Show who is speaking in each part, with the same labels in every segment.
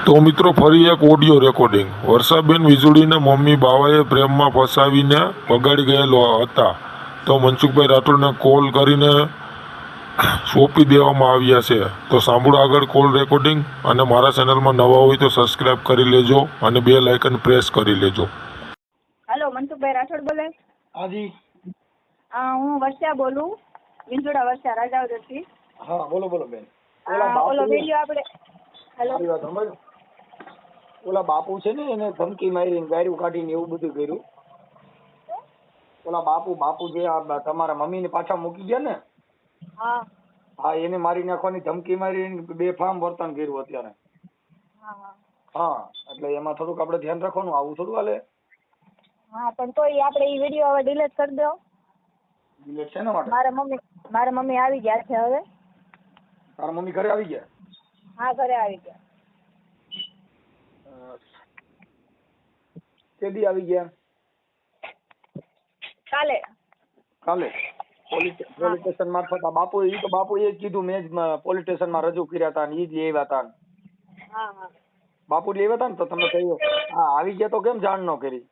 Speaker 1: તો મિત્રો ફરી એક ઓડિયો રેકોર્ડિંગ. વર્ષાબેન વીજળીને મમ્મી બાવાએ પ્રેમમાં ફસાવીને બગાડી ગયેલો હતા, તો મનસુખભાઈ રાઠોડને કોલ કરીને સોંપી દેવામાં આવ્યા છે. તો સાંભળો આગળ કોલ રેકોર્ડિંગ. અને મારા ચેનલમાં નવા હોય તો સબસ્ક્રાઇબ કરી લેજો અને બેલ આઇકન પ્રેસ કરી લેજો.
Speaker 2: હેલો, મનસુખભાઈ રાઠોડ બોલે?
Speaker 3: હાજી.
Speaker 2: હું વર્ષા બોલું, વિંજોડા વર્ષા રાજાવરથી.
Speaker 3: હા, બોલો બોલો બેન.
Speaker 2: ઓલો વિડીયો આપણે
Speaker 3: મારી વાત સાંભળો. ઓલા બાપુ છે ને, એને ધમકી મારીને ગાયરું કાઢીને એવું બધું કર્યું. ઓલા બાપુ જે આ તમારા મમ્મીને પાછા મૂકી ગયા ને,
Speaker 2: હા
Speaker 3: હા, એને મારી નાખવાની ધમકી મારી, બેફામ વર્તન કર્યું અત્યારે. હા, એટલે એમાં થોડુંક આપણે ધ્યાન રાખવાનું. આવું થોડું હાલે.
Speaker 2: હા, પણ તોય આપણે એ વિડીયો હવે ડિલીટ કરી દો.
Speaker 3: ડિલીટ શેના માટે?
Speaker 2: મારા મમ્મી આવી ગયા છે હવે.
Speaker 3: તારા મમ્મી ઘરે આવી ગયા?
Speaker 2: હા, ઘરે આવી ગયા.
Speaker 3: કેદી આવી ગયા? કાલે પોલીસ સ્ટેશન મારફત બાપુએ જ કીધું. મેં જ પોલીસ સ્ટેશન માં રજૂ કર્યા હતા ને એ જ લેવા હતા.
Speaker 2: હા,
Speaker 3: બાપુ લેવા હતા ને તો તમે કહ્યું હા આવી ગયા, તો કેમ જાણ ન કરી?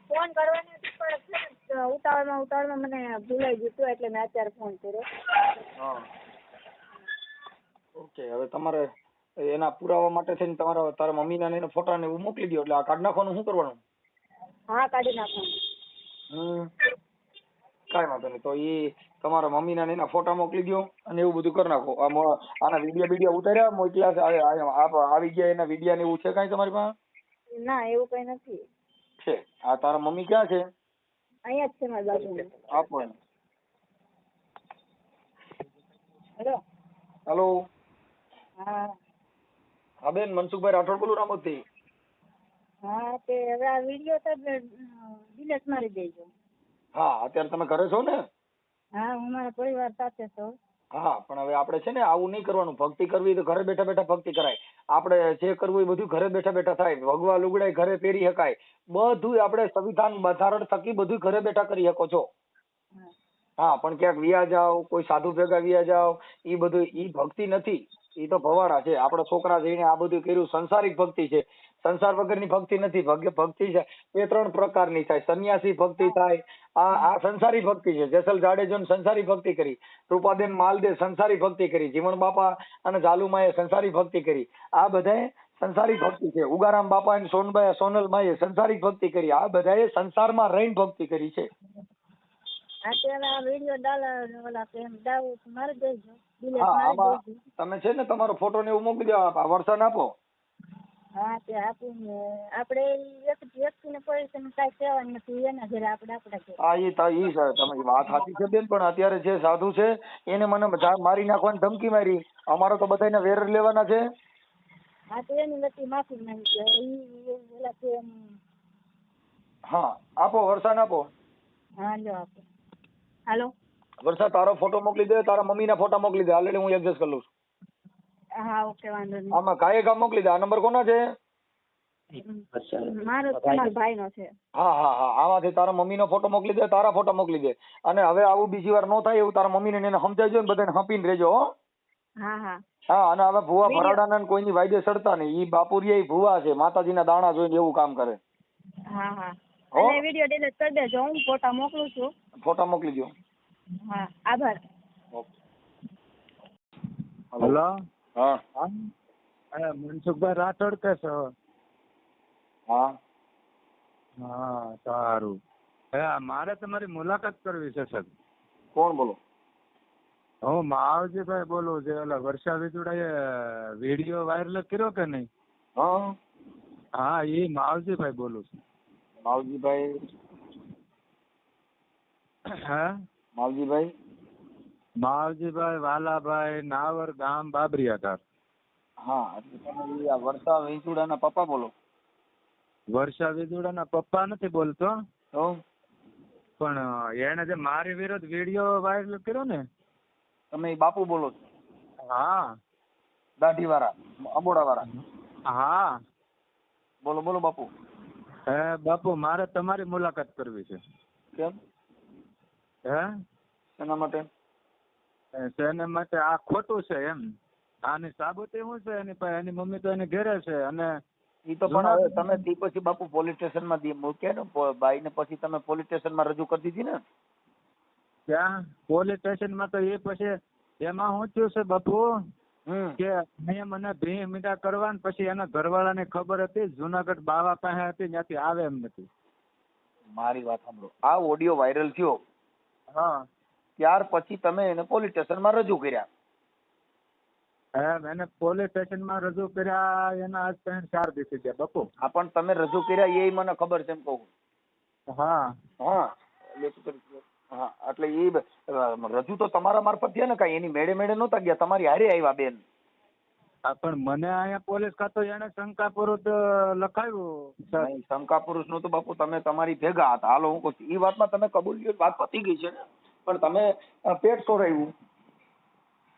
Speaker 2: ફોન કરવાની હતી પણ ઉતાવળમાં મને ભૂલાઈ ગયું હતું, એટલે મેં અત્યારે ફોન કર્યો.
Speaker 3: હા, ઓકે. હવે તમારે એના પુરાવા માટે થઈને તારા મમ્મીના ને ફોટા ને એવું મોકલી દો. એટલે આ કાઢ નાખવાનું શું કરવાનું?
Speaker 2: હા, કાઢી નાખવાનું.
Speaker 3: કાંઈ વાંધો નહીં. તો એ તમારા મમ્મીના એના ફોટા મોકલી દો અને એવું બધું કરી નાખો. આના વિડીયો ઉતાર્યા મોકલ્યા છે? આવી ગયા એના વિડીયો ને એવું છે કાંઈ તમારી પાસે?
Speaker 2: ના, એવું કઈ નથી.
Speaker 3: છે. આ તારા મમ્મી ક્યાં છે?
Speaker 2: અહીંયા જ છે મારી બાજુમાં.
Speaker 3: આપો એને.
Speaker 2: હેલો.
Speaker 3: હેલો.
Speaker 2: હા
Speaker 3: હા બેન, મનસુખભાઈ રાઠોડ બોલું, રામોદથી.
Speaker 2: હા, તે હવે આ વિડીયો તો ડિલીટ મારી દેજો.
Speaker 3: હા, અત્યારે તમે ઘરે છો ને?
Speaker 2: હા, હું મારા પરિવાર સાથે છું.
Speaker 3: હા, પણ હવે આપણે છે ને આવું નહીં કરવાનું. ભક્તિ કરવી તો ઘરે બેઠા બેઠા ભક્તિ કરાય. આપણે જે કરવું એ બધું ઘરે બેઠા બેઠા થાય. ભગવા લુગડાય ઘરે પહેરી શકાય. બધું આપણે સંવિધાન બંધારણ થકી બધું ઘરે બેઠા કરી શકો છો. હા, પણ ક્યાંક વિયા જાવ, કોઈ સાધુ ભેગા વિયા જાવ, એ બધું ઈ ભક્તિ નથી. એ તો ભવાડા છે. આપણા છોકરા જઈને આ બધું કર્યું સંસારિક ભક્તિ છે. સંસાર વગરની ભક્તિ નથી. ભક્તિ છે બે ત્રણ પ્રકારની થાય. સંન્યાસી ભક્તિ થાય. આ સંસારી ભક્તિ છે. જેસલ જાડેજો સંસારી ભક્તિ કરી, રૂપાબેન માલદે સંસારી ભક્તિ કરી, જીવણ બાપા અને જાલુમાએ સંસારી ભક્તિ કરી. આ બધાએ સંસારી ભક્તિ છે. ઉગારામ બાપા અને સોનલમાએ સંસારી ભક્તિ કરી. આ બધાએ સંસારમાં રહીને ભક્તિ કરી છે. તમે છે ને તમારો ફોટો ને એવું મોકલી દો. વરસાદ આપો.
Speaker 2: હા, તે આપીને આપણે વ્યક્તિને પૈસાની કાંઈ કહેવાનું નથી. એના ઘરે આપણે
Speaker 3: હા, ઈ તમારી વાત સાચી છે બેન, પણ અત્યારે જે સાધુ છે એને મને મારી નાખવાની ધમકી મારી. અમારો તો બધાને વેર લેવાના છે.
Speaker 2: હા, તો એની વચ્ચે માફી માંગી.
Speaker 3: હા, આપો વરસાદ આપો.
Speaker 2: હા, લો આપો. હાલો.
Speaker 3: વરસાદ તારો ફોટો મોકલી દે, તારા મમ્મીના ફોટા મોકલી દે. ઓલરેડી હું એડજસ્ટ કરી લઉં છું.
Speaker 2: હા, ઓકે, વાંધો નહીં.
Speaker 3: આમાં કાંઈ કામ મોકલી દે. આ નંબર કોનો છે?
Speaker 2: મારો તમારા ભાઈનો છે.
Speaker 3: હા હા હા, આમાંથી તારા મમ્મીનો ફોટો મોકલી દે, તારા ફોટા મોકલી દે. અને હવે આવું બીજી વાર ન થાય એવું તારા મમ્મીને એને સમજાવજો ને બધાને હંપીને રહેજો. હો.
Speaker 2: હા હા
Speaker 3: હા, અને હવે ભુવા ભરાડાના કોઈની વાયદે સડતા નહીં. ઈ બાપુરિયા ઈ ભુવા છે, માતાજીના દાણા જોઈને એવું કામ કરે.
Speaker 2: હા હા, અને વિડિયો ડિલીટ કરી દેજો. હું ફોટા મોકલું છું.
Speaker 3: ફોટા મોકલી દો.
Speaker 2: હા, આભાર.
Speaker 4: હેલો.
Speaker 3: હા
Speaker 4: હા, મનસુખભાઈ રાઠોડ કે છો?
Speaker 3: હા
Speaker 4: હા, સારું. મારે તમારી મુલાકાત કરવી છે સર.
Speaker 3: કોણ બોલો?
Speaker 4: હું માવજીભાઈ બોલું. જે ઓલા વર્ષા વીજળાએ વિડીયો વાયરલ કર્યો કે નહીં?
Speaker 3: હા
Speaker 4: હા, એ માવજીભાઈ બોલું છું.
Speaker 3: માવજીભાઈ?
Speaker 4: હા, માવજીભાઈ વાલાભાઈ, નાવર ગામ, બાબરિયાધાર.
Speaker 3: હા, એટલે તમે આ વર્ષા વેંચુડાના પપ્પા બોલો?
Speaker 4: વર્ષા વીજળાના પપ્પા નથી બોલતો,
Speaker 3: તો
Speaker 4: પણ એને જે મારી વિરુદ્ધ વિડીયો વાયરલ કર્યો ને.
Speaker 3: તમે એ બાપુ બોલો છો?
Speaker 4: હા,
Speaker 3: દાઢી વાળા, અંબોડા વાળા?
Speaker 4: હા.
Speaker 3: બોલો બોલો બાપુ.
Speaker 4: હે બાપુ, મારે તમારી મુલાકાત કરવી છે.
Speaker 3: કેમ?
Speaker 4: હે
Speaker 3: એના માટે?
Speaker 4: શેના માટે? આ ખોટું છે એમ. આની સાબુતી શું છે એની પાસે? એની મમ્મી તો એની ઘરે છે અને
Speaker 3: ઈ તો પણ હવે તમે તી પછી બાપુ પોલીસ સ્ટેશનમાં મૂક્યા ને બાઈને, પછી તમે પોલીસ સ્ટેશનમાં રજૂ કરી દીધી ને?
Speaker 4: ત્યાં પોલીસ સ્ટેશનમાં તો એ પછી એમાં શું થયું છે બાપુ કે મેં મને 2 મીઠા કરવા ને પછી એના ઘરવાળાને ખબર હતી જુનાગઢ બાવા પાસે હતી, ત્યાંથી આવે એમ નથી.
Speaker 3: મારી વાત સાંભળો, આ ઓડિયો વાયરલ થયો
Speaker 4: હા
Speaker 3: ત્યાર પછી તમે એને પોલીસ સ્ટેશનમાં રજૂ કર્યા?
Speaker 4: એને પોલીસ સ્ટેશનમાં રજૂ કર્યા એના આજ 3-4 દિવસ થયા બાપુ.
Speaker 3: હા પણ તમે રજૂ કર્યા એ મને ખબર છે એમ કહું.
Speaker 4: હા
Speaker 3: હા હા એટલે એ રજૂ તો તમારા મારફત થયા ને, કાંઈ એની મેળે મેળે નહોતા ગયા, તમારી હારે આવ્યા બેન.
Speaker 4: હા પણ મને અહીંયા પોલીસ ખાતો એને શંકાપુરુષ લખાયું સર.
Speaker 3: નહીં, શંકા પુરુષ નું તો બાપુ તમે તમારી ભેગા હતા. હાલો હું કહું છું એ વાતમાં તમે કબૂલ્યો, વાત પતી ગઈ છે, પણ તમે પેટ સોરાયું.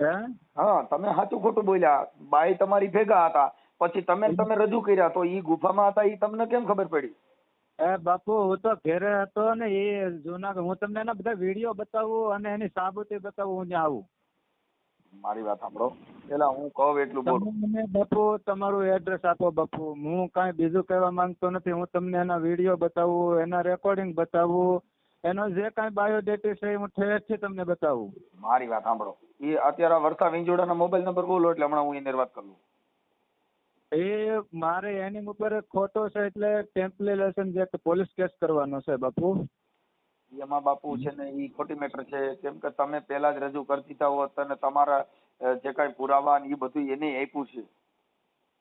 Speaker 4: હે
Speaker 3: હા તમે સાચું ખોટું બોલ્યા, બાઈ તમારી ભેગા હતા, પછી તમે રજૂ કર્યા તો ઈ ગુફામાં હતા, ઈ તમને કેમ ખબર પડી?
Speaker 4: એ બાપુ હું તો ઘેરે હતો ને, એ જુનાગઢ હું તમને એના બધા વિડીયો બતાવું અને એની સાબુતી બતાવું, હું ત્યાં આવું.
Speaker 3: મારી વાત સાંભળો, પેલા હું કહું એટલું બોલો.
Speaker 4: તમે મને બાપુ તમારું એડ્રેસ આપો બાપુ, હું કાંઈ બીજું કહેવા માંગતો નથી. હું તમને એના વિડીયો બતાવું, એના રેકોર્ડિંગ બતાવું, એનો જે કાંઈ બાયોડેટા છે હું ઠેરથી તમને બતાવું.
Speaker 3: મારી વાત સાંભળો, એ અત્યારે વર્ષા વિંજોડાના મોબાઈલ નંબર બોલો એટલે હમણાં હું એની વાત કરું.
Speaker 4: એ મારે એની ઉપર ખોટો છે એટલે ટેમ્પલેશન જે પોલીસ કેસ કરવાનો છે બાપુ.
Speaker 3: એમાં બાપુ છે ને ઈ ખોટી મેટર છે, કેમ કે તમે પેલા જ રજૂ કરી દીધા હોત અને તમારા જે કાંઈ પુરાવા ને એ બધું એને આપ્યું છે.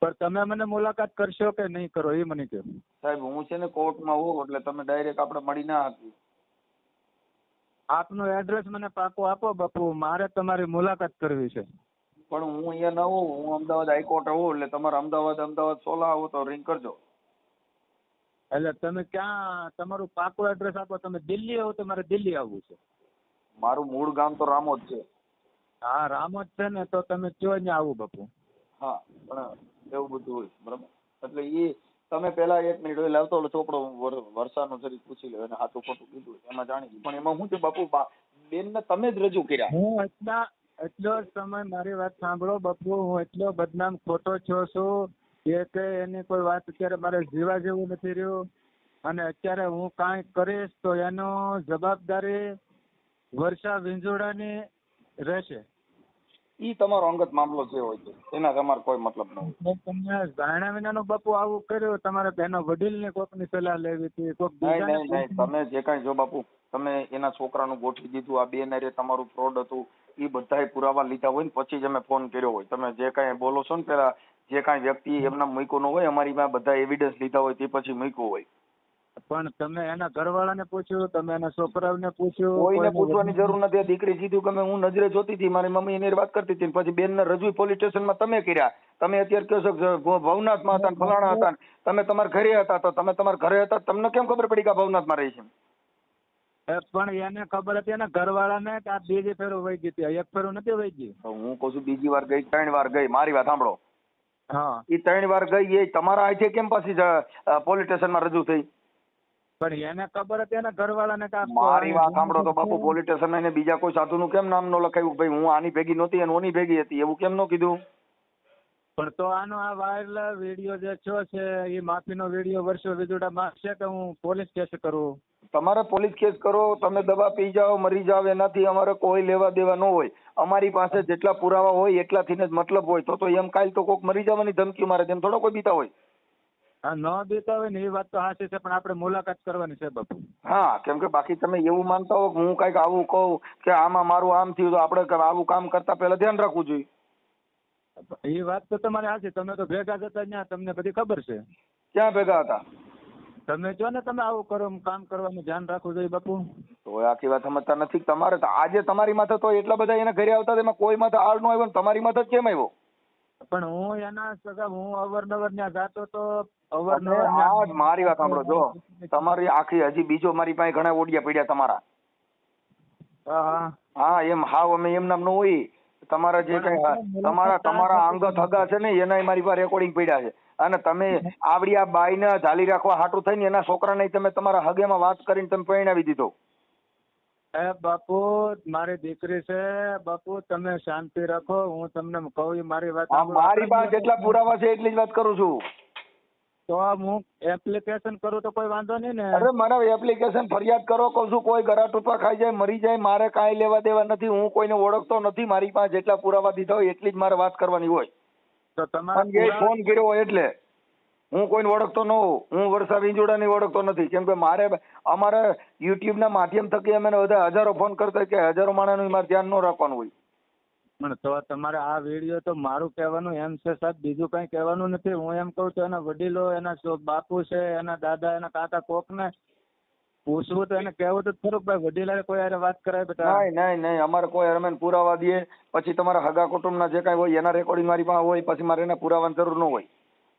Speaker 4: પણ તમે મને મુલાકાત કરશો કે નહીં કરો એ મને કહો.
Speaker 3: સાહેબ હું છે ને કોર્ટમાં હોઉં એટલે તમે ડાયરેક્ટ આપણે મળી ના હતી.
Speaker 4: આપનું એડ્રેસ મને પાકું આપો બાપુ, મારે તમારી મુલાકાત કરવી છે.
Speaker 3: પણ હું અહીંયા ન હોઉં, હું અમદાવાદ હાઈકોર્ટે હોઉં, એટલે તમારે અમદાવાદ 16 આવો તો રિંગ કરજો.
Speaker 4: એટલે તમે ક્યાં તમારું પાકું એડ્રેસ આપો. તમે દિલ્હી આવો તો મારે દિલ્હી આવવું છે.
Speaker 3: મારું મૂળ ગામ તો રામોદ છે.
Speaker 4: હા રામોદ છે ને, તો તમે કયો અહીંયા આવું બાપુ.
Speaker 3: હા પણ એવું બધું હોય બરાબર, એટલે એ તમે પેલા 1 મિનિટ હોય લાવતો ઓલો ચોપડો વર્ષાનો જરી પૂછી લો, એને હાથું ખોટું કીધું એમાં જાણી ગયું. પણ એમાં શું છે બાપુ, બેન ને તમે જ રજૂ કર્યા.
Speaker 4: હું એટલો સમય મારી વાત સાંભળો બાપુ, હું એટલો બદનામ ખોટો થયો છું કે એની કોઈ વાત અત્યારે મારે જીવા જેવું નથી રહ્યું. અને અત્યારે હું કાંઈ કરીશ તો એનો જવાબદારી વર્ષા વિંજોડાની રહેશે.
Speaker 3: ઈ તમારો અંગત મામલો જે હોય છે એના તમારે કોઈ મતલબ ન હોય.
Speaker 4: તમે જાણ્યા વિનાનું બાપુ આવું કર્યું, તમારે એના વડીલની કોકની સલાહ લેવી હતી, કોક
Speaker 3: નહીં તમે જે કાંઈ જો બાપુ, તમે એના છોકરાનું ગોઠવી દીધું, આ બેન હારે તમારું ફ્રોડ હતું, એ બધાય પુરાવા લીધા હોય ને પછી જ અમે ફોન કર્યો હોય. તમે જે કાંઈ બોલો છો ને પેલા, જે કાંઈ વ્યક્તિ એમના મૂક્યો ન હોય, અમારી પાસે બધા એવિડન્સ લીધા હોય તે પછી મૂક્યું હોય.
Speaker 4: પણ તમે એના ઘરવાળાને પૂછ્યું, તમે એના છોકરાઓને પૂછ્યું?
Speaker 3: કોઈને પૂછવાની જરૂર નથી. દીકરી કીધું કે હું નજરે જોતી હતી, મારી મમ્મી એની વાત કરતી હતી, પછી બેનને રજૂ પોલીસ સ્ટેશનમાં તમે કર્યા. તમે અત્યારે કહો છો ભવનાથમાં હતા ને ફલાણા હતા ને, તમે તમારા ઘરે હતા, તો તમે તમારા ઘરે હતા, તમને કેમ ખબર પડી કે ભવનાથમાં રહી છે?
Speaker 4: પણ એને ખબર હતી એના ઘરવાળાને કે આ બીજી ફેરો વહી ગઈ હતી, એક ફેરો નથી વહી ગઈ.
Speaker 3: હું કહું છું બીજી વાર ગઈ, 3 વાર ગઈ. મારી વાત સાંભળો,
Speaker 4: હા
Speaker 3: એ 3 વાર ગઈ, એ તમારા હાથે કેમ પાછી પોલીસ સ્ટેશનમાં રજૂ થઈ?
Speaker 4: પણ એને ખબર હતી એના ઘરવાળાને કે
Speaker 3: મારી વાત સાંભળો તો બાપુ, પોલીસ સ્ટેશન એને બીજા કોઈ સાધુનું કેમ નામ ન લખાયું? ભાઈ હું આની ભેગી નહોતી અને ઓની ભેગી હતી, એવું કેમ ન કીધું?
Speaker 4: પણ તો આનો આ વાયરલ વિડીયો જે છો છે એ માફીનો વિડીયો વર્ષો વિજોડા માંગશે કે હું પોલીસ કેસ કરું?
Speaker 3: તમારે પોલીસ કેસ કરો, તમે દવા પી જાઓ, મરી જાઓ, એનાથી અમારે કોઈ લેવા દેવા ન હોય. અમારી પાસે જેટલા પુરાવા હોય એટલાથી જ મતલબ હોય. તો એમ કાલ તો કોઈક મરી જવાની ધમકી મારે, તેમ થોડો કોઈ બીતા હોય.
Speaker 4: હા ન દેતા હોય ને એ વાત તો સાચી છે, પણ આપણે મુલાકાત કરવાની છે બાપુ.
Speaker 3: હા કેમ કે બાકી તમે એવું માનતા હો કે હું કઈક આવું કહું કે આમાં મારું આમ થયું, તો આપણે આવું કામ કરતા પહેલા ધ્યાન રાખવું જોઈએ.
Speaker 4: એ વાત તો તમારી સાચી. તમે તો ભેગા જતા ત્યાં, તમને બધી ખબર છે.
Speaker 3: ક્યાં ભેગા હતા?
Speaker 4: તમે જો ને તમે આવું કરો, કામ કરવાનું ધ્યાન રાખવું જોઈએ બાપુ.
Speaker 3: તો આખી વાત સમજતા નથી. તમારે આજે તમારી માથે તો એટલા બધા એના ઘરે આવતા, એમાં કોઈ માથે આડ નો આવ્યો, તમારી માથે જ કેમ આવ્યો?
Speaker 4: પણ હું એના સગા, હું અવારનવાર ત્યાં જાતો તો અવારનવાર.
Speaker 3: મારી વાત સાંભળો, જો તમારી આખી હજી બીજો મારી પાસે ઘણા ઓડિયા પડ્યા તમારા. હા એમ હાવ અમે એમ નામ નો હોય. તમારા જે કઈ તમારા અંગત હગા છે ને એના મારી પાસે રેકોર્ડિંગ પડ્યા છે. અને તમે આવડી આ બાઈને ઝાલી રાખવા હાટું થઈને એના છોકરાને તમે તમારા હગેમાં વાત કરીને તમે પરણાવી દીધો.
Speaker 4: એ બાપુ મારી દીકરી છે બાપુ, તમે શાંતિ રાખો. હું તમને કહું મારી વાત
Speaker 3: આ
Speaker 4: સાંભળો.
Speaker 3: મારી પાસે જેટલા પુરાવા છે એટલી જ વાત કરું છું.
Speaker 4: તો હું એપ્લિકેશન કરું તો કોઈ વાંધો નહીં ને?
Speaker 3: અરે મને એપ્લિકેશન ફરિયાદ કરો કહું છું. કોઈ ગરા ટૂંપા ખાઈ જાય મરી જાય મારે કાંઈ લેવા દેવા નથી. હું કોઈને ઓળખતો નથી. મારી પાસે જેટલા પુરાવા દીધા હોય એટલી જ મારે વાત કરવાની હોય.
Speaker 4: તો
Speaker 3: પણ
Speaker 4: તમારા
Speaker 3: જે ફોન કર્યો હોય એટલે હું કોઈને ઓળખતો ન હોઉં. હું વર્ષા વિંજોડાને ઓળખતો નથી. કેમ કે અમારે યુટ્યુબ ના માધ્યમ થકી અમે બધા હજારો ફોન કરતા કે હજારો માણસનું મારે ધ્યાન ન રાખવાનું હોય.
Speaker 4: પણ તો તમારે આ વિડીયો તો મારું કહેવાનું એમ છે સાહેબ, બીજું કઈ કહેવાનું નથી. હું એમ કહું છું એના વડીલો, એના બાપુ છે, એના દાદા, એના કાકા, કોકને પૂછવું તો એને કહેવું તો ખરું ભાઈ વડીલાએ કોઈ હારે વાત કરાય બેટા?
Speaker 3: નહીં અમારે કોઈ અમે પુરાવા દે પછી તમારા હગા કુટુંબના જે કાંઈ હોય એના રેકોર્ડિંગ મારી પાસે હોય પછી મારે એના પુરાવાની જરૂર ન હોય.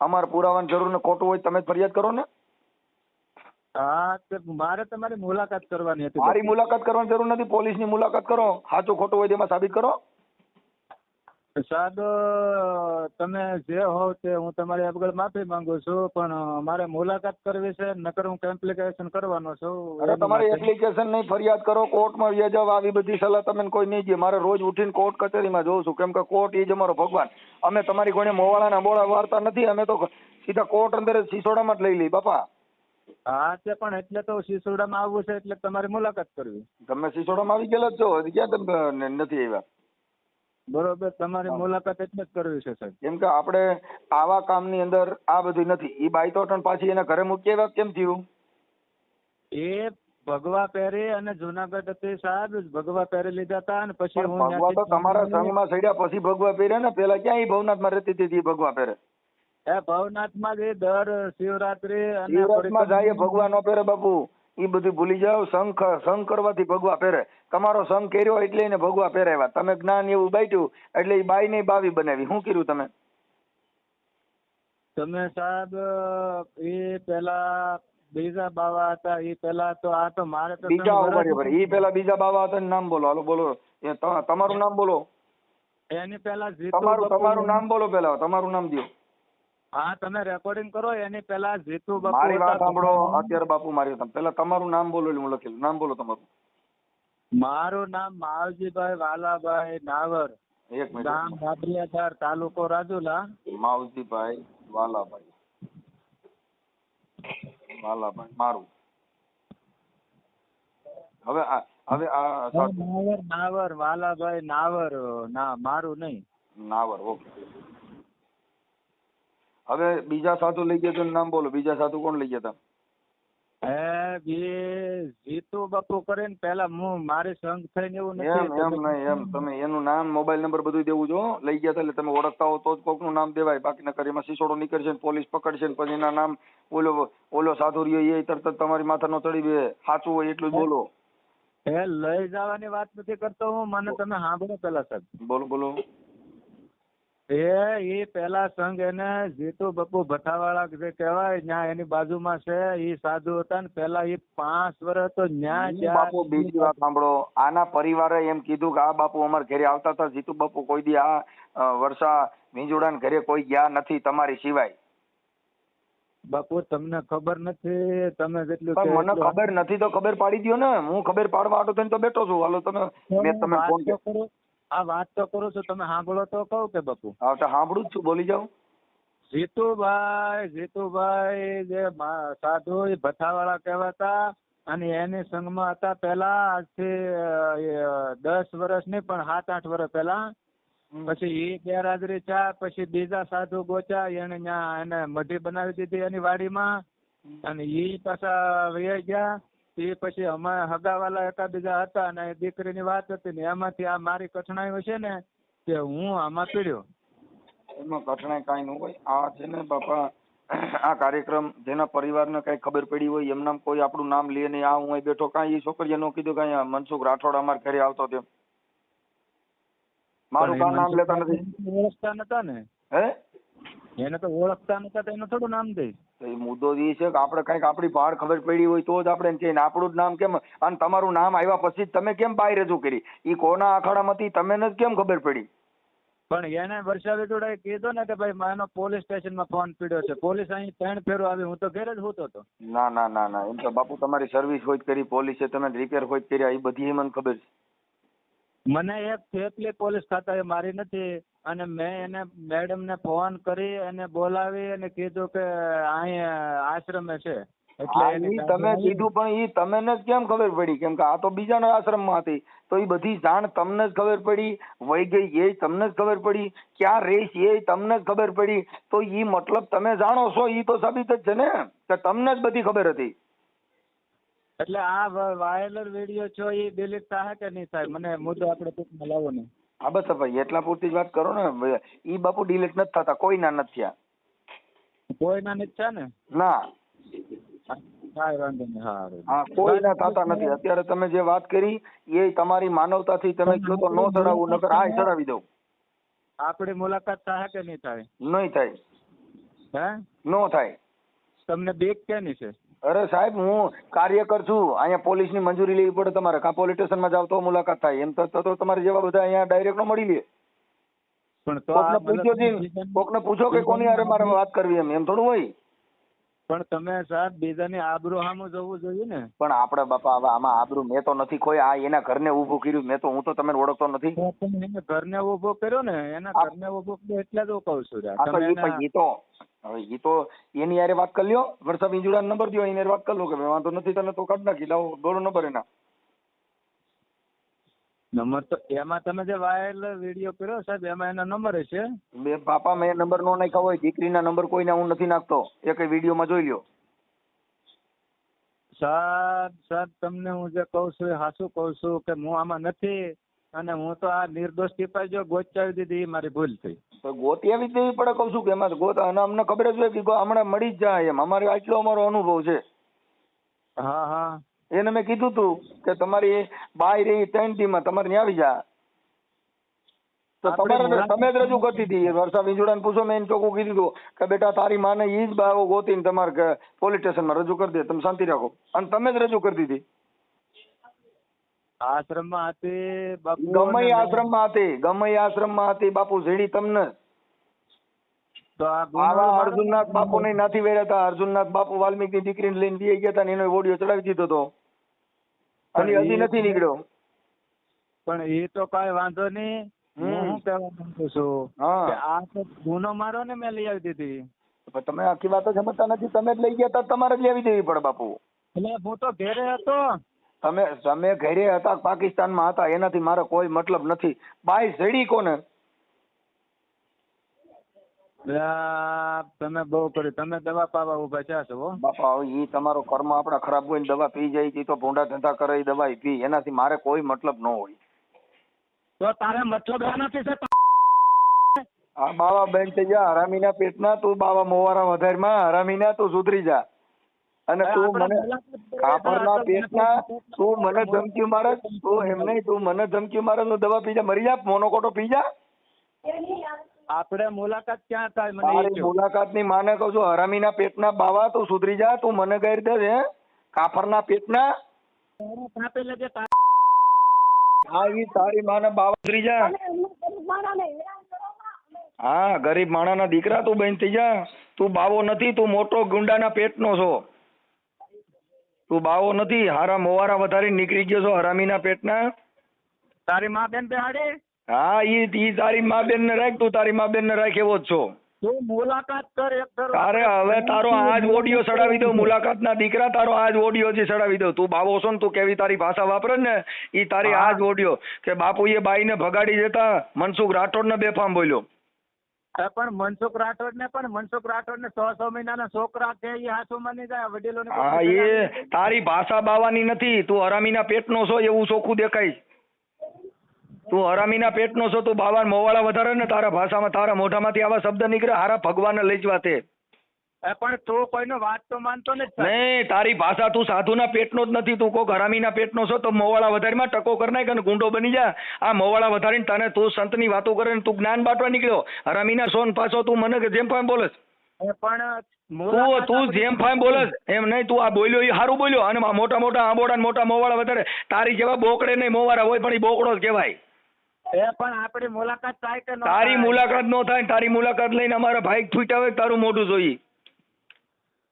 Speaker 3: અમારે પુરાવાની જરૂર ને ખોટું હોય તમે જ ફરિયાદ કરો ને.
Speaker 4: હા તે મારે તમારી મુલાકાત કરવાની હતી.
Speaker 3: મારી મુલાકાત કરવાની જરૂર નથી. પોલીસની મુલાકાત કરો. સાચું ખોટું હોય તેમાં સાબિત કરો.
Speaker 4: સાહેબ તમે જે હોવ તે હું તમારી આગળ માફી માંગુ છું, પણ મારે મુલાકાત કરવી છે, નકર હું એપ્લિકેશન કરવાનો છું.
Speaker 3: અરે તમારી એપ્લિકેશન નહીં, ફરિયાદ કરો, કોર્ટમાં વ્યા જાવ. આવી બધી સલાહ તમે કોઈ નહીં દે. મારે રોજ ઉઠીને કોર્ટ કચેરીમાં જોઉં છું. કેમ કે કોર્ટ એ જ અમારો ભગવાન. અમે તમારી કોઈને મોવાળાના બોળા વાર્તા નથી. અમે તો સીધા કોર્ટ અંદર સિસોડામાં જ લઈ લઈ બાપા.
Speaker 4: હા તે પણ એટલે તો સિસોડામાં આવવું છે એટલે તમારી મુલાકાત કરવી.
Speaker 3: તમે સિસોડામાં આવી ગયેલા જ છો. હજી ક્યાં તમે નથી આવ્યા?
Speaker 4: બરોબર, તમારી મુલાકાત એટલે જ કરવી છે સાહેબ.
Speaker 3: કેમ કે આપણે આવા કામની અંદર આ બધું નથી. એ બાઈ તો પાછી એના ઘરે મૂકી આવ્યા કેમ થયું?
Speaker 4: એ ભગવા પહેરી અને જુનાગઢ હતી સાહેબ, ભગવા પહેરી લીધા હતા અને પછી હું
Speaker 3: ભગવા તો તમારા સંઘમાં સડ્યા પછી ભગવા પહેરે ને. પેલા ક્યાં એ ભવનાથમાં રહેતી હતી ભગવા પહેરે?
Speaker 4: એ ભવનાથમાં જ દર શિવરાત્રી અને
Speaker 3: શિવરાત્રીમાં જાય ભગવા નો પહેરે બાપુ. એ બધું ભૂલી જાવ. સંઘ કરવાથી ભગવા પહેરે. તમારો સંઘ કર્યો એટલે એને ભગવા પહેરાવ્યા. તમે જ્ઞાન એવું બાટ્યું એટલે એ બાઈ ને બાવી બનાવી. શું કર્યું તમે?
Speaker 4: તમે સાહેબ એ પેલા બીજા બાવા હતા. એ પેલા તો આ તો મારે તો
Speaker 3: બીજા ઉપર એ પેલા બીજા બાવા હતા નામ બોલો. હાલો બોલો. તમારું નામ બોલો.
Speaker 4: એની પેલા
Speaker 3: તમારું નામ બોલો. પેલા તમારું નામ દો.
Speaker 4: હા તમે રેકોર્ડિંગ કરો. એની પેલા જીતુ બાપુ.
Speaker 3: મારી વાત સાંભળો અત્યારે બાપુ. મારી પેલા તમારું નામ બોલો એટલે હું લખેલું. નામ બોલો તમારું.
Speaker 4: મારું નામ માવજીભાઈ વાલાભાઈ નાવર,
Speaker 3: એક મિનિટ.
Speaker 4: ગામ બાબરિયાધાર, તાલુકો રાજુલા.
Speaker 3: માવજીભાઈ વાલાભાઈ મારું. હવે
Speaker 4: નાવર વાલાભાઈ નાવર. ના મારું નહીં,
Speaker 3: નાવર. ઓકે. હવે બીજા સાધુ લઈ ગયા તો નામ બોલો. બીજા સાધુ કોણ લઈ ગયા હતા?
Speaker 4: જીતુ બાપુ કરીને પેલા હું મારી સંઘ થઈને એવું
Speaker 3: એમ
Speaker 4: નથી.
Speaker 3: નહીં તમે એનું નામ મોબાઈલ નંબર બધું દેવું જો. લઈ ગયા હતા એટલે તમે ઓળખતા હો તો જ કોકનું નામ દેવાય. બાકી નકર એમાં સિસોડો નીકળશે ને પોલીસ પકડશે ને પછી એના નામ ઓલો સાધુ રહ્યો એ તરત જ તમારી માથા નો ચડી બે. સાચું હોય એટલું જ બોલો.
Speaker 4: એ લઈ જવાની વાત નથી કરતો હું. મને તમે સાંભળો પેલા સાહેબ.
Speaker 3: બોલો.
Speaker 4: એ પેલા સંઘ એને જીતુ બાપુ ભઠ્ઠાવાળા જે કહેવાય ત્યાં એની બાજુમાં છે. એ સાધુ હતા ને પેલા એ 5 વર્ષ તો ન્યા
Speaker 3: બાપુ બીજી વાત સાંભળો. આના પરિવારે એમ કીધું કે આ બાપુ અમારા ઘરે આવતા હતા. જીતુ બાપુ કોઈ દી આ વર્ષા વિંજોડા ઘરે કોઈ ગયા નથી તમારી સિવાય.
Speaker 4: બાપુ તમને ખબર નથી. તમે જેટલું
Speaker 3: મને ખબર નથી તો ખબર પાડી દો ને. હું ખબર પાડવા આટો થઈને તો બેઠો છું. હાલો તમે ફોન કરો.
Speaker 4: આ વાત તો કરું છું. તમે સાંભળો તો કહું કે બાપુ?
Speaker 3: હા તો સાંભળું જ છું. બોલી જાઓ.
Speaker 4: જીતુભાઈ જે સાધુ ભઠ્ઠાવાળા કહેવાતા અને એની સંઘમાં હતા પેલા. આજથી 10 વર્ષ નહીં પણ 7-8 વર્ષ પેલા. પછી એ ગેરહાજરી ચા. પછી બીજા સાધુ ગોચા. એને ત્યાં એને મઢી બનાવી દીધી એની વાડીમાં. અને એ પાછા વહી ગયા. એ પછી અમે હગાવાલા એકાબીજા હતા અને દીકરીની વાત હતી ને એમાંથી આ મારી કઠણાઈ છે ને તે હું આમાં પીડ્યો.
Speaker 3: એમાં કઠણાઈ કાંઈ ન હોય. આ છે ને બાપા આ કાર્યક્રમ જેના પરિવારને કઈ ખબર પડી હોય એમના કોઈ આપણું નામ લે નહીં. આ હું અહીં બેઠો કાંઈ એ છોકરીએ નો કીધું કાંઈ મનસુખ રાઠોડ અમારા ઘરે આવતો તેમ. મારું કાં નામ લેતા નથી.
Speaker 4: ઓળખતા નતા ને.
Speaker 3: હે
Speaker 4: એને તો ઓળખતા નતા તો એનું થોડું નામ દે.
Speaker 3: એ મુદ્દો એ છે કે આપણે કઈક આપણી બહાર ખબર પડી હોય તો જ આપણે કહીએ. આપણું જ નામ કેમ અને તમારું નામ આવ્યા પછી તમે કેમ બહાર રજૂ કરી? એ કોના અખાડામાંથી તમને જ કેમ ખબર પડી?
Speaker 4: પણ એને વર્ષા વિજોડાએ કીધું ને કે ભાઈ માનો પોલીસ સ્ટેશનમાં ફોન પીડ્યો છે. પોલીસ અહીં 3 ફેરો આવી, હું તો ઘરે જ હોતો હતો.
Speaker 3: ના ના ના ના, એમ તો બાપુ તમારી સર્વિસ હોય જ કરી, પોલીસે તમે રિપેર હોય જ કર્યા, એ બધી મને ખબર છે.
Speaker 4: મને એક થેપલી પોલીસ ખાતાએ મારી નથી, અને મેં એને મેડમને ફોન કરી અને બોલાવી અને કીધું કે અહીં આશ્રમે છે. એટલે
Speaker 3: હા,
Speaker 4: એની
Speaker 3: ઈ
Speaker 4: ગાડી
Speaker 3: તમે
Speaker 4: આવી.
Speaker 3: કીધું, પણ ઈ તમને જ કેમ ખબર પડી? કેમ કે આ તો બીજાના આશ્રમમાં હતી, તો એ બધી જાણ તમને જ ખબર પડી. વહી ગઈ એ તમને જ ખબર પડી, ક્યાં રહીશ એ તમને જ ખબર પડી. તો ઈ મતલબ તમે જાણો છો, ઈ તો સાબિત જ છે ને કે તમને જ બધી ખબર હતી.
Speaker 4: એટલે આ વાયરલ વિડીયો છો એ ડિલીટ થાય કે નહીં થાય? મને મુદ્દો આપણે ટૂંકમાં લાવો ને.
Speaker 3: હા બસ ભાઈ, એટલા પૂરતી જ વાત કરો ને. ઈ બાપુ ડિલીટ નથી થતા, કોઈના નથી થયા.
Speaker 4: કોઈના નથી છે ને?
Speaker 3: ના,
Speaker 4: કાંઈ વાંધો નહીં. હા,
Speaker 3: હા, કોઈના થતા નથી. અત્યારે તમે જે વાત કરી એ તમારી માનવતાથી તમે કહો તો નો ચડાવવું, નકર આ ચડાવી દઉં.
Speaker 4: આપણી મુલાકાત થાય કે નહીં થાય?
Speaker 3: નહીં થાય,
Speaker 4: હે?
Speaker 3: નો થાય.
Speaker 4: તમને બીક કેની છે?
Speaker 3: અરે સાહેબ, હું કાર્યકર છું. અહીંયા પોલીસની મંજૂરી લેવી પડે તમારે, કાં પોલીસ સ્ટેશનમાં જાવ તો મુલાકાત થાય. એમ તો તમારે જેવા બધા અહીંયા ડાયરેક્ટ નો મળી લે.
Speaker 4: પણ તો
Speaker 3: કોકને પૂછો કોકને પૂછો કે કોની હારે મારે વાત કરવી, એમ થોડું હોય.
Speaker 4: પણ તમે સાહેબ બીજાની આબરૂ સામું જોવું જોઈએ ને.
Speaker 3: પણ આપણે બાપા હવે આમાં આબરૂ મેં તો નથી ખોઈ. આ એના ઘરને ઊભું કર્યું, મેં તો, હું તો તમને ઓળખતો નથી.
Speaker 4: તો તમે એને ઘરને ઉભો કર્યો ને, એના ઘરને ઉભો કર્યો એટલે જ હું કહું છું.
Speaker 3: આ તો
Speaker 4: તમે એના-
Speaker 3: ઈ તો હવે ઈ તો એની હારે વાત કરી લ્યો. વર્ષા બીજુડા નંબર દો, એની હારે વાત કરી લો કે ભાઈ વાંધો નથી તને તો કાઢ નાખી, લાવો બોલો નંબર એના.
Speaker 4: નંબર તો એમાં તમે જે વાયરલ વિડીયો કર્યો સાહેબ, એમાં એના નંબર હશે.
Speaker 3: બે બાપા, મેં નંબર નો નાખ્યા હોય, દીકરીના નંબર કોઈના હું નથી નાખતો. એક વિડીયોમાં જોઈ લ્યો.
Speaker 4: સાહેબ તમને હું જે કહું છું એ સાચું કહું છું કે હું આમાં નથી, અને હું તો આ નિર્દોષ સિપાઈ જો ગોચાવી દીધી એ મારી ભૂલ થઈ.
Speaker 3: તો ગોતી આવી જ દેવી પડે, કહું છું કે એમાં ગોત, અને અમને ખબર જ હોય કે હમણાં મળી જ જાય એમ. અમારે આટલો અમારો અનુભવ છે.
Speaker 4: હા હા,
Speaker 3: એને મેં કીધું તું કે તમારી બાઈ રહી 3 દી માં તમારે ત્યાં આવી જા. તો તમારે તમે જ રજૂ કરતી હતી. વર્ષા વિંજોડાને પૂછો, મેં એને ચોખ્ખું કીધું હતું કે બેટા તારી માને ઈ જ બાવો ગોતીને તમારે પોલીસ સ્ટેશનમાં રજૂ કરી દે, તમે શાંતિ રાખો. અને તમે જ રજૂ કરતી હતી.
Speaker 4: આશ્રમમાં હતી બાપુ.
Speaker 3: ગમે એ આશ્રમમાં હતી, ગમે એ આશ્રમમાં હતી બાપુ, ઝેડી તમને.
Speaker 4: તો
Speaker 3: આવા અર્જુનનાથ બાપુ ને નથી વેર્યા હતા. અર્જુનનાથ બાપુ વાલ્મીકી દીકરીને લઈને બી ગયા હતા ને એનો ઓડિયો ચડાવી દીધો હતો, અને હજી નથી નીકળ્યો.
Speaker 4: પણ એ તો કાંઈ વાંધો નહીં. હું કહેવા માંગુ છું
Speaker 3: હા.
Speaker 4: કે આ તો ગુનો મારો ને મેં લઈ આવી દીધી.
Speaker 3: પણ તમે આખી વાતો સમજતા નથી. તમે જ લઈ ગયા હતા, તમારે જ લેવી દેવી પડે બાપુ.
Speaker 4: એટલે હું તો ઘેરે હતો.
Speaker 3: તમે ઘરે હતા, પાકિસ્તાનમાં હતા, એનાથી મારો કોઈ મતલબ નથી. બાઈ ઝેડી કોને?
Speaker 4: તમે બહુ કર્યું. તમે દવા પાવા ઉભા થયા છો હો.
Speaker 3: બાપા હવે ઈ તમારો કર્મ આપડા ખરાબ હોય ને દવા પી જાય, ઈ તો ભૂંડા ધંધા કરે, ઈ દવા પી, એનાથી મારે કોઈ મતલબ ન હોય.
Speaker 4: તો તારે મતલબ આ નથી છે.
Speaker 3: આ બાવા બેન થઈ જા, હરામીના પેટના. તું બાવા મોવારા વધારમાં હરામીના, તું સુધરી જા. અને તું મને કાપડના પેટના, તું મને ધમકી મારે, તું એમ નહીં, તું મને ધમકી મારે તો દવા પી જા, મરી જા, મોનોકોટો પી જા.
Speaker 4: આપણે મુલાકાત ક્યાં થાય મને એ
Speaker 3: તારી
Speaker 4: કહો.
Speaker 3: મુલાકાતની માને કહું છું, હરામીના પેટના બાવા, તું સુધરી જા. તું મને ગેર દે છે કાપડના પેટના.
Speaker 4: કાપી લેજે.
Speaker 3: હા, ઈ તારી માને બાવા સુધરી જા. હા, ગરીબ માણાના દીકરા તું બેન થઈ જા. તું બાવો નથી, તું મોટો ગુંડાના પેટનો છો. તું બાવો નથી, હારા મોવારા વધારી નીકળી ગયો છો હરામીના પેટના.
Speaker 4: તારી મા બેન બેહાડી.
Speaker 3: હા, ઈ તારી મા બેન ને રાખ, તું તારી મા બેન ને રાખ, એવો જ છો.
Speaker 4: તું મુલાકાત કર એક ફેરો.
Speaker 3: તારે હવે તારો આજ ઓડિયો ચડાવી દઉં, મુલાકાતના દીકરા, તારો આજ ઓડિયો જે ચડાવી દઉં. તું બાવો છો ને, તું કેવી તારી ભાષા વાપરે ને, ઈ તારી આજ ઓડિયો કે બાપુએ બાઈને ભગાડી જતા મનસુખ રાઠોડ ને બેફામ બોલ્યો.
Speaker 4: પણ મનસુખ રાઠોડ ને 6 મહિનાના છોકરા છે એ હાચું માની જાય વડીલો ને.
Speaker 3: હા, એ તારી ભાષા બાવાની નથી. તું હરામીના પેટનો છો એવું ચોખ્ખું દેખાય. તું હરામીના પેટનો છો, તું બાવા મોવાળા વધારે ને, તારા ભાષામાં, તારા મોઢામાંથી આવા શબ્દ નીકળે, હારા ભગવાનને લઈ જવા તે.
Speaker 4: પણ તું કોઈનો વાત તો માનતો નથી.
Speaker 3: નહીં, તારી ભાષા, તું સાધુના પેટનો જ નથી. તું કોક હરામીના પેટનો છો તો મોવાળા વધારીમાં ટકો કરી નાખ અને ગુંડો બની જા. આ મોવાળા વધારીને તને, તું સંતની વાતો કરે ને તું જ્ઞાન બાંટવા નીકળ્યો. હરામીના સોન પાછો તું મને જેમ ફામ બોલસ.
Speaker 4: પણ
Speaker 3: તું જેમ ફામ બોલસ એમ નહીં. તું આ બોલ્યો એ સારું બોલ્યો. અને મોટા મોટા આંબોડા મોટા મોવાળા વધારે તારી જેવા બોકડે નહીં મોવાળા હોય, પણ એ બોકડો જ કહેવાય.
Speaker 4: એ પણ આપણી મુલાકાત થાય કે ન
Speaker 5: તારી
Speaker 4: થાય?
Speaker 5: મુલાકાત નો થાય ને તારી મુલાકાત લઈને અમારા ભાઈ છૂટ્યા હોય તારું મોઢું જોઈએ.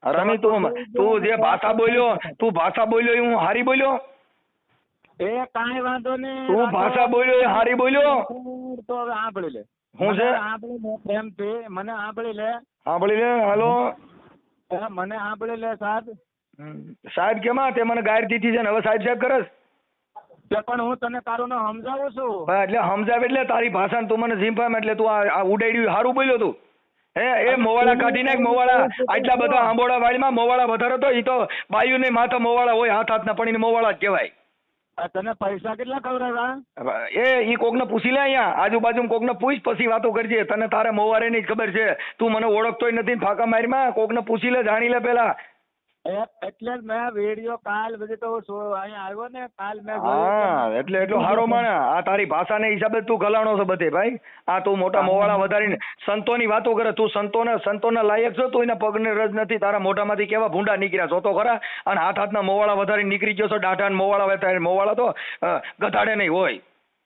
Speaker 5: રમી તું જે ભાષા બોલ્યો એ હું હારી બોલ્યો?
Speaker 4: એ કાંઈ વાંધો નહીં.
Speaker 5: તું ભાષા બોલ્યો એ હારી બોલ્યો?
Speaker 4: તો હવે સાંભળી લે.
Speaker 5: હું છે?
Speaker 4: સાંભળી લે પ્રેમથી, મને સાંભળી લે.
Speaker 5: સાંભળી લે. હાલો
Speaker 4: મને સાંભળી લે સાહેબ.
Speaker 5: સાહેબ કેમાં તે મને ગાયર દીધી છે ને હવે સાહેબ સાહેબ કરસ?
Speaker 4: તે પણ હું તને તારું નામ સમજાવું છું.
Speaker 5: હા, એટલે સમજાવે એટલે તારી ભાષા તું મને ઝીંપામ એટલે તું આ ઉડાડ્યું હારું બોલ્યો તું. એ મોવાળા કાઢી નાખ. મોવાળા આટલા બધા આંબોડા વાડીમાં મોવાળા વધારે તો ઈ તો બાયુ ને માથા મોવાળા હોય, હાથ હાથના પડીને મોવાળા જ કહેવાય.
Speaker 4: તને પૈસા કેટલા ખવડાવ્યા?
Speaker 5: ઈ કોકને પૂછી લે, અહીંયા આજુબાજુ કોકને પૂછ પછી વાતો કરજે. તને તારે મોવારે ની જ ખબર છે, તું મને ઓળખતોય નથી. ફાકા મારીમાં કોકને પૂછી લે, જાણી લે પેલા.
Speaker 4: એટલે જ મેં વિડીયો કાલ બધી તો અહીંયા આવ્યો ને કાલ મેં
Speaker 5: હા, એટલે એટલો હારો માણે. આ તારી ભાષાને હિસાબે તું ગલાણો છો બધે ભાઈ. આ તું મોટા મોવાળા વધારીને સંતોની વાતો કરે. તું સંતોના લાયક છો? તું એના પગને રજ નથી. તારા મોઢામાંથી કેવા ભૂંડા નીકળ્યા છો તો ખરા. અને હાથના મોવાળા વધારીને નીકળી ગયો છો. દાઢા મોવાળા વધારે. મોવાળા તો ગધાડે નહીં હોય.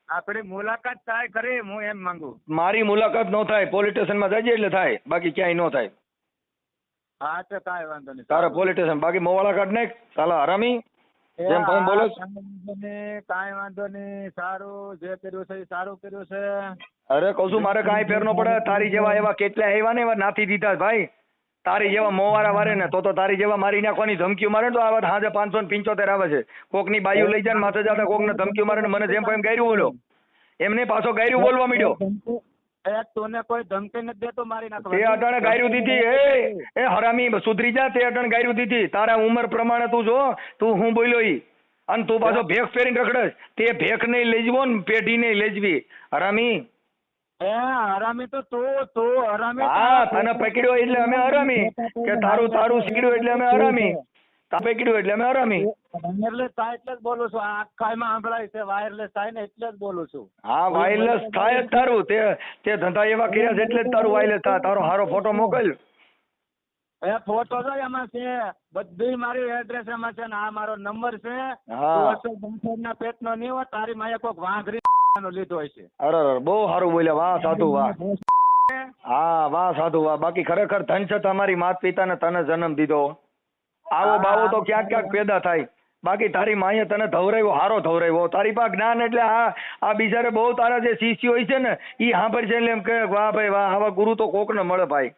Speaker 4: આપણી મુલાકાત થાય ખરી, હું એમ માંગુ.
Speaker 5: મારી મુલાકાત ન થાય, પોલીસ સ્ટેશનમાં જજે એટલે થાય, બાકી ક્યાંય ન થાય.
Speaker 4: હા તો કાંઈ વાંધો નહીં.
Speaker 5: તારે પોલીસ સ્ટેશન, બાકી મોવાળા કાઢ નાખ સાલા હરામી. જેમ તમે બોલો છો.
Speaker 4: કાંઈ વાંધો નહીં. સારું જે કર્યું છે એ સારું કર્યું છે.
Speaker 5: અરે કહું છું મારે કાંઈ ફેર ન પડે. તારી જેવા એવા કેટલા આવ્યા ને એવા નાથી દીધા ભાઈ. તારી જેવા મોવારા વારે ને તો તારી જેવા મારી નાખવાની ધમકીઓ મારે ને તો આ વાત હાજે 575 આવે છે. કોકની બાયુ લઈ જાય ને માથે જતા કોકને ધમકીઓ મારે ને મને જેમ એમ ગાયરું બોલો. એમને પાછો ગાયરું બોલવા માંડ્યો.
Speaker 4: તને કોઈ ધમકી નથી દેતો મારી નાખવા.
Speaker 5: તે અટાણે ગાયરું દીધી. એ હરામી સુધરી જા. તે અટાણે ગાયરું દીધી. તારા ઉંમર પ્રમાણે તું જો તું હું બોલ્યો ઈ. અને તું પાછો ભેખ ફેરીને રખડસ. તે ભેખ નહીં લઈ જવો ને પેઢી નહીં લઈ જવી હરામી.
Speaker 4: હરામી તો તું હરામી.
Speaker 5: હા, તને પકડ્યો એટલે અમે હરામી. કે તારું શીખડ્યું એટલે અમે હરામી. તા પકડ્યું એટલે અમે હરામી.
Speaker 4: વાયરલેસ થાય એટલે જ બોલું છું. આખામાં સાંભળાય છે વાયરલેસ થાય ને એટલે જ બોલું છું.
Speaker 5: હા, વાયરલેસ થાય જ તારું. તે ધંધા એવા કર્યા છે એટલે જ તારું વાયરલેસ થાય. તારો હારો ફોટો મોકલ.
Speaker 4: ફોટો તો એમાં છે, બધી મારી એડ્રેસ એમાં છે ને આ મારો નંબર છે.
Speaker 5: હા,
Speaker 4: ના પેટનો નહીં હોય, તારી માએ કોક વાઘરી લીધો હોય છે.
Speaker 5: અરે બહુ સારું બોલ્યા. વાહ સાધુ વાહ. હા, વાહ સાધુ વાહ. બાકી ખરેખર ધન છે તમારી માત પિતાને તને જન્મ દીધો. આવો બાવો તો ક્યાંક ક્યાંક પેદા થાય. બાકી તારી માએ તને ધવરાવ્યો, હારો ધવરાવ્યો. તારી પાસે જ્ઞાન એટલે આ બિચારે બહુ તારા જે શિષ્યો હોય છે ને ઈ સાંભળ છે એટલે એમ કે વાહ ભાઈ વાહ, આવા ગુરુ તો કોકને મળે ભાઈ.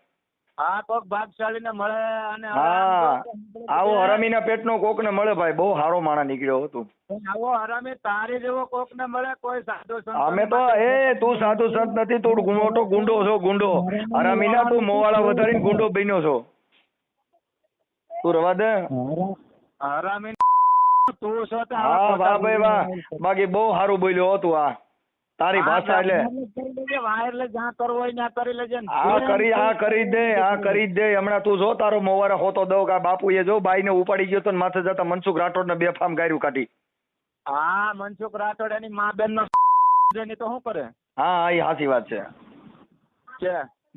Speaker 4: હા, કોક ભાગશાળી ને મળે. અને
Speaker 5: હા, આવો હરામીના પેટનો કોકને મળે ભાઈ. બહુ સારો માણસ નીકળ્યો હતો.
Speaker 4: આવો હરામી તારી જેવો કોક ને મળે. કોઈ સાધુ સંત
Speaker 5: અમે તો તું સાધુ સંત નથી, તું મોટો ગુંડો છો. ગુંડો હરામીના તું મોવાળા વધારીને ગુંડો બન્યો છો. તું રવા દે.
Speaker 4: હરામી તું છો.
Speaker 5: હા, વાહ ભાઈ વાહ. બાકી બહુ સારું બોલ્યો હતું. આ તારી ભાષા એટલે
Speaker 4: વાયરલેસ જ્યાં કરવો હોય ત્યાં કરી લેજે.
Speaker 5: કરી જ દે. હમણાં તું જો તારો મોવારે હોતો દઉં કે બાપુએ જો બાઈ ને ઉપાડી ગયો તો માથે જતા મનસુખ રાઠોડ ને બેફામ ગાયરું કાઢી.
Speaker 4: હા, મનસુખ રાઠોડ એની મા બેન નો તો શું કરે?
Speaker 5: હા, એ સાચી વાત છે.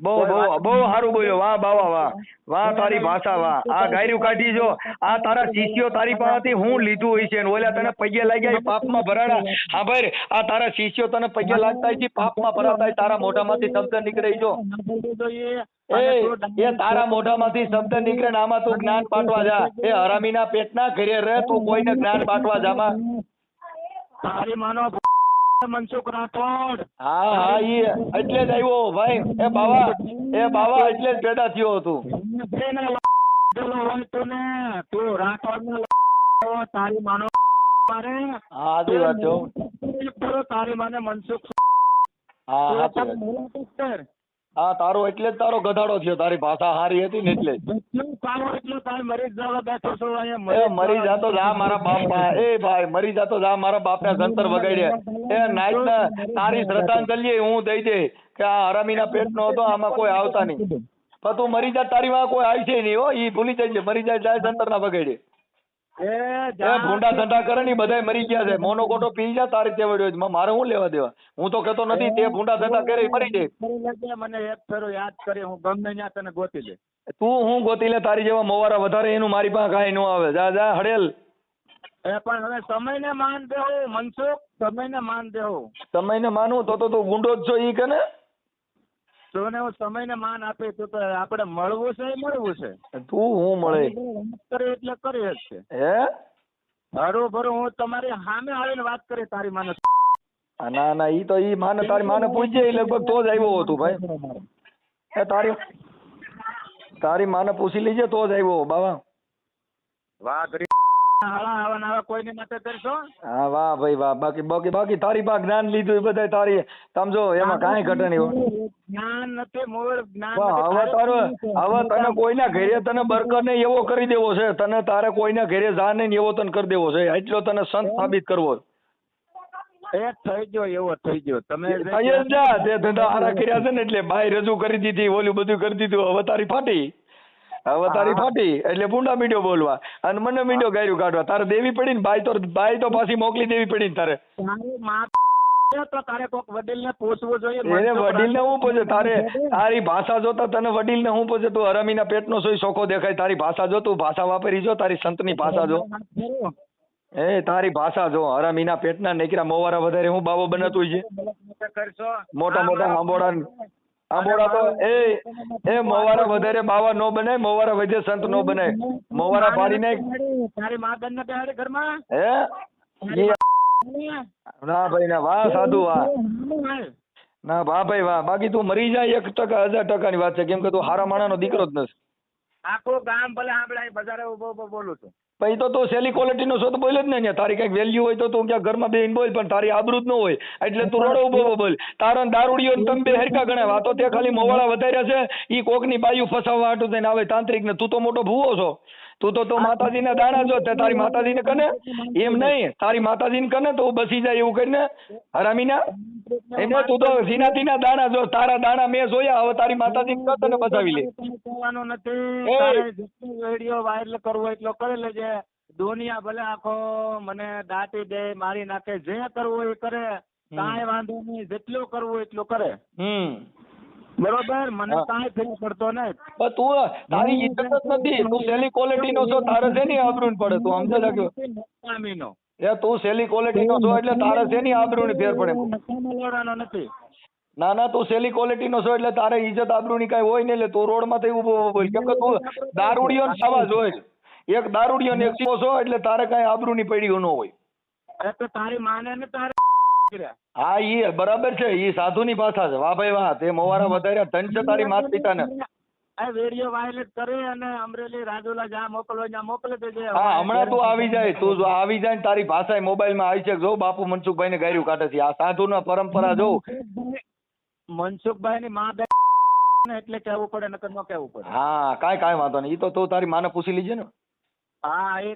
Speaker 5: બહુ સારું બોલ્યો. વાહ બાવા વાહ. વાહ તારી ભાષા વાહ. આ ગાયરું કાઢી જો. આ તારા શિષ્યો તારી પાસેથી હું લીધું હોય છે. ઓલા તને પગે લાગ્યા પાપમાં ભરાડા. હા ભાઈ, આ તારા શિષ્યો તને પગે લાગતા હોય પાપમાં ભરાતા. તારા મોઢામાંથી શબ્દ નીકળે જો. એ તારા મોઢામાંથી શબ્દ નીકળે ને આમાં તું જ્ઞાન પાટવા જા. એ હરામીના પેટના ઘરે રહે તું કોઈને જ્ઞાન પાટવા જામાં.
Speaker 4: તારી માનો મનસુખ રાઠોડ.
Speaker 5: હા, ઈ એટલે જ આવ્યો ભાઈ. એ બાવા એટલે જ પેદા થયો હતું.
Speaker 4: તું રાઠોડ તારી માનો મારે.
Speaker 5: હા, સાચી વાત છે.
Speaker 4: તારી માને મનસુખ.
Speaker 5: હા, સાચી વાત. હા, તારો એટલે જ તારો ગધાડો થયો. તારી ભાષા સારી હતી ને એટલે મરી જાતો જા મારા બાપા. એ ભાઈ મરી જાતો જા મારા બાપના જંતર વગાડ્યા. એ નાઈટ તારી શ્રદ્ધાંજલિ હું દઈ દે કે આ હરામીના પેટનો હતો, આમાં કોઈ આવતા નહીં. પણ તું મરી જા, તારી માં કોઈ આવી છે નહીં હો. ઈ ભૂલી જાય. મરી જાય જંતર ના વગાડે. ભૂંડા ધંધા કરે ને બધા મરી ગયા છે. મોનો કોટો પી જા તારી તેવડ્યો. મારે શું લેવા દેવા? હું તો કેતો નથી. તે ભૂંડા ધંધા કરે મરી જાય.
Speaker 4: મને એક ફેરો યાદ કરી. હું ગમે ત્યાં તને ગોતી લે.
Speaker 5: તું હું ગોતી લે. તારી જેવા મોવારા વધારે એનું મારી પાસે કાંઈ ન આવે. જા હડેલ.
Speaker 4: પણ હવે સમયને માન દેવો મનસુખ, સમયને માન દેવો.
Speaker 5: સમયને માનું તો તું ગુંડો જ છો ઈ કે ને?
Speaker 4: તોને હું સમયને માન આપી તો આપણે મળવું છે એ મળવું છે.
Speaker 5: તું હું મળે
Speaker 4: વાત કરે એટલે કરી જ છે.
Speaker 5: હે?
Speaker 4: બરોબર, હું તમારી સામે આવીને વાત કરી તારી માને.
Speaker 5: ના ના, ઈ તો ઈ માને તારી માને પૂછજે, ઈ લગભગ તો જ આવ્યો હતો ભાઈ. એ તારી માને પૂછી લીજે તો જ આવ્યો બાવા.
Speaker 4: વાહ કરી હાલા આવા કોઈને માટે કરશો?
Speaker 5: હા વાહ ભાઈ વાહ. બાકી તારી પાસે જ્ઞાન લીધું એ બધા તારી સમજો એમાં કાંઈ ઘટે નહીં.
Speaker 4: જ્ઞાન નથી મૂળ જ્ઞાન
Speaker 5: હવે તને કોઈના ઘરે તને બરકર નહીં એવો કરી દેવો છે. તને તારે કોઈના ઘરે જા નહીં એવો તને કરી દેવો છે. એટલો તને સંત સાબિત કરવો.
Speaker 4: એ થઈ ગયો એવો થઈ ગયો. તમે
Speaker 5: થઈ જ જા તે ધંધા હારા કર્યા છે ને એટલે બાય રજૂ કરી દીધી, ઓલું બધું કરી દીધું. હવે તારી ફાટી એટલે ભૂંડા મીંડો બોલવા અને મને મીંડો ગાયરું કાઢવા. તારે દેવી પડી ને બાઈ તો પાછી મોકલી દેવી પડી ને તારે.
Speaker 4: તો તારે કોક વડીલને પૂછવું જોઈએ.
Speaker 5: એને વડીલને હું પૂછે? તારી ભાષા જોતા તને વડીલને હું પૂછે? તું હરામીના પેટનો સોય ચોખ્ખો દેખાય. તારી ભાષા જો, તું ભાષા વાપરી જો, તારી સંતની ભાષા જો. તારી ભાષા જો, હરામીના પેટના નીકળ્યા મોવારા વધારે હું બાબો બનાતું છે. મોટા આંબોડા તો એ મોવારા વધારે બાવા નો બનાય, મોવારા વધે સંત નો બનાય. મોવારા પાડી નાખ.
Speaker 4: તારી મા બેન ને ઘરમાં
Speaker 5: ના ભાઈ ના, વાહ સાધુ વાહ. ના વાહ ભાઈ વાહ. બાકી તું મરી જાય 1% 1000% વાત છે, કેમ કે તું હારા માણાનો દીકરો જ નથી.
Speaker 4: આખું ગામ ભલે આપણે બજારે ઉભો બોલું છું.
Speaker 5: પછી તો તું સેલી ક્વોલિટી નો છો તો બોલે જ ને. તારી કઈક વેલ્યુ હોય તો તું ક્યાંક ઘરમાં બેહીને બોલ, પણ તારી આબરૂ જ ન હોય એટલે તું રડો ઉભો બોલ. તારા દારૂડીઓ તમે બે હરકા ગણાય. આ તો તે ખાલી મોવાળા વધાર્યા છે. ઈ કોકની બાયું ફસાવવા હાટું થઈને આવે તાંત્રિક ને. તું તો મોટો ભૂવો છો. તું તો માતાજીના દાણા જો. તે તારી માતાજીને કને એમ નહીં, તારી માતાજીને કને તો બસી જાય એવું કરીને હરામીના એને. તું તો ઝીનાતીના દાણા જો. તારા દાણા મેં જોયા. હવે તારી માતાજીને કર તને બચાવી લે.
Speaker 4: કહેવાનું નથી. વિડીયો વાયરલ કરવો એટલો કરી લેજે. દુનિયા ભલે આખો મને દાટી દે, મારી નાખે, જે કરવું એ કરે, કાંઈ વાંધો નહીં. જેટલું કરવું એટલું કરે. બરોબર, મને કાંઈ ફેર પડતો નહીં.
Speaker 5: પણ તું તારી ઇજ્જત જ નથી. તું સેલી ક્વોલિટી નો છો, તારે શેની આબરૂ પડે? તું સમજે લાગ્યો? તું સેલી ક્વોલિટી નો છો એટલે તારે શેની આબરૂ ની ફેર પડે?
Speaker 4: નથી.
Speaker 5: ના તું સેલી ક્વોલિટી નો છો એટલે તારે ઇજ્જત આબરૂ ની કઈ હોય ને. એટલે તું રોડ માંથી ઉભો બોલ, કેમ કે તું દારૂડિયો ને આવાજ હોય. એક દારૂડિયો ને એક છો એટલે તારે કઈ આબરૂ ની પડી ન હોય.
Speaker 4: તારી માને ને તારે
Speaker 5: હા ઈ બરાબર છે. ઈ સાધુ ની ભાષા છે. વાહ ભાઈ વાહ. તે મોવારા વધાર્યા ધન છે તારી માતા પિતા ને.
Speaker 4: આ વિડીયો વાયરલ કરે અને અમરેલી રાજુલા જ્યાં મોકલવા ત્યાં મોકલી દેજે.
Speaker 5: હા હમણાં તું આવી જાય. તું આવી જાય ને તારી ભાષા મોબાઈલ માં આવી છે. જો બાપુ મનસુખભાઈ ને ગાયરું કાઢે છે. આ સાધુ ના પરંપરા જો.
Speaker 4: મનસુખભાઈ ની માં બેન એટલે કેવું પડે, નકર ન કેવું પડે.
Speaker 5: હા કાંઈ વાંધો નહીં. ઈ તો તું તારી માને પૂછી લીજે ને.
Speaker 4: હા એ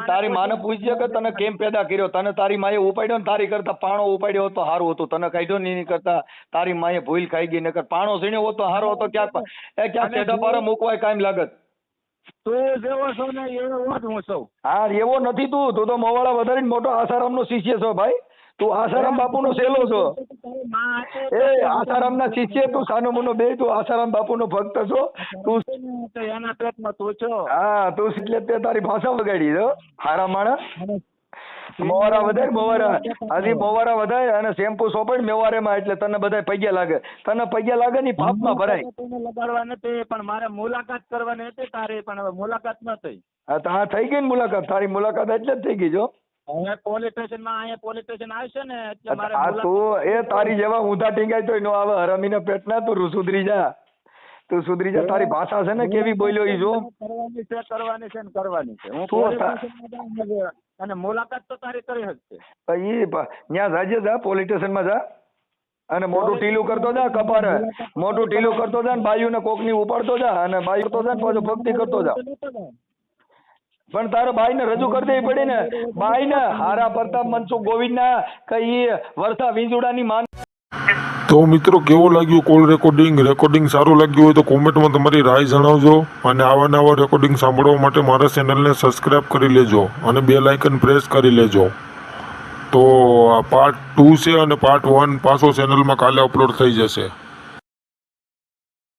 Speaker 5: તારી માને પૂછજે કે તને કેમ પેદા કર્યો. તને તારી માએ ઉપાડ્યો ને તારી કરતા પાણો ઉપાડ્યો હોત તો સારું હતું. તને કાઢ્યો નહીં કરતા તારી માએ ભૂલ ખાઈ ગઈ. નકર પાણો ઝીણ્યો હોત તો સારો હતો. ક્યાંક ટેઢા પારા મૂકવાય કાયમ લાગત.
Speaker 4: તું જેવો છો ને એવો જ હું છું.
Speaker 5: હા એવો નથી તું. તું તો મોવાળા વધારીને મોટો આસારામ નો શિષ્ય છો ભાઈ. તું આસારામ બાપુ નો સેલો છો. આસારામ ના શિષ્ય તું સાનો મુનો બે. તું આસારામ બાપુ નો ભક્ત છો. તું
Speaker 4: એના પેટમાં તું છો.
Speaker 5: હા તું એટલે તે તારી ભાષા વગાડી દો. હારા માણસ મોવારા વધારે મોવારા હજી મોવારા વધારે અને શેમ્પુ સોપડ મેવારે માં એટલે તને બધા પૈયા લાગે. તને પૈયા લાગે ની પાપ માં ભરાય.
Speaker 4: લગાડવા નથી પણ મારે મુલાકાત કરવાની હતી તારી, પણ હવે મુલાકાત ન થઈ.
Speaker 5: હા થઈ ગઈ ને મુલાકાત. તારી મુલાકાત એટલે જ થઈ ગઈ. જો
Speaker 4: હવે પોલીસ સ્ટેશન માં અહીંયા પોલીસ સ્ટેશન આવશે ને એટલે મારે
Speaker 5: તું એ તારી જેવા ઊંધા ટીંગાય તો નો આવે. હરામીના પેટના તું સુધરી જા. તું સુધરી જા. તારી ભાષા છે ને કેવી બોલ્યો ઈ જો.
Speaker 4: કરવાની છે હું અને મુલાકાત તો તારી કરી શકશે.
Speaker 5: ઈ ત્યાં જાજે જા. પોલીસ સ્ટેશન માં જા અને મોટું ઢીલું કરતો જા. કપારે મોટું ઢીલું કરતો જા ને બાયું ને કોક ની ઉપાડતો જા અને બાયું કરતો જા ને પાછો ભક્તિ કરતો જા. પણ તારે બાઈ ને રજૂ કરી દેવી પડી ને. બાઈ ને હારા પ્રતાપ મનસુખ ગોવિંદ ના કઈ વર્ષા વીંજુડાની માન.
Speaker 1: તો મિત્રો કેવો લાગ્યું કોલ રેકોર્ડિંગ સારું લાગ્યું હોય તો કોમેન્ટમાં તમારી રાય જણાવજો. અને આવા નવા રેકોર્ડિંગ સાંભળવા માટે મારા ચેનલને સબસ્ક્રાઈબ કરી લેજો અને બેલ આઇકન પ્રેસ કરી લેજો. તો આ પાર્ટ 2 છે અને પાર્ટ 1 પાછો ચેનલમાં કાલે અપલોડ થઈ જશે.